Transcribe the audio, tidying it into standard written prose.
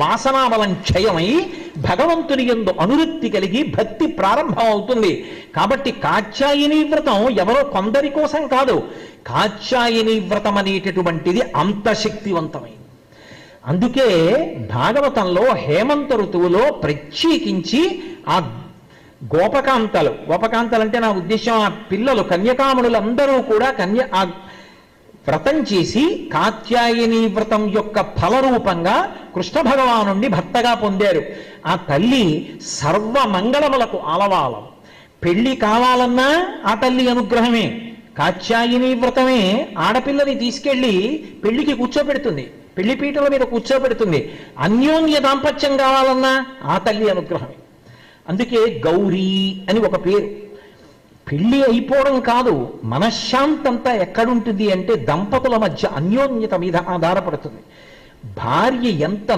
వాసనాబలం క్షయమై భగవంతుని యందు అనురక్తి కలిగి భక్తి ప్రారంభం అవుతుంది. కాబట్టి కాత్యాయని వ్రతం ఎవరో కొందరి కోసం కాదు. కాత్యాయని వ్రతం అనేటటువంటిది అంత శక్తివంతమైంది. అందుకే భాగవతంలో హేమంత ఋతువులో ప్రత్యేకించి ఆ గోపకాంతలు అంటే నా ఉద్దేశం ఆ పిల్లలు కన్యకామణులందరూ కూడా వ్రతం చేసి కాత్యాయని వ్రతం యొక్క ఫలరూపంగా కృష్ణ భగవానుణ్ణి భర్తగా పొందారు. ఆ తల్లి సర్వమంగళములకు ఆలవాలం. పెళ్లి కావాలన్నా ఆ తల్లి అనుగ్రహమే. కాత్యాయని వ్రతమే ఆడపిల్లని తీసుకెళ్లి పెళ్లికి కూర్చోబెడుతుంది, పెళ్లిపీటల మీద కూర్చోబెడుతుంది. అన్యోన్య దాంపత్యం కావాలన్నా ఆ తల్లి అనుగ్రహమే. అందుకే గౌరీ అని ఒక పేరు. పెళ్లి అయిపోవడం కాదు, మనశ్శాంతంతా ఎక్కడుంటుంది అంటే దంపతుల మధ్య అన్యోన్యత మీద ఆధారపడుతుంది. భార్య ఎంత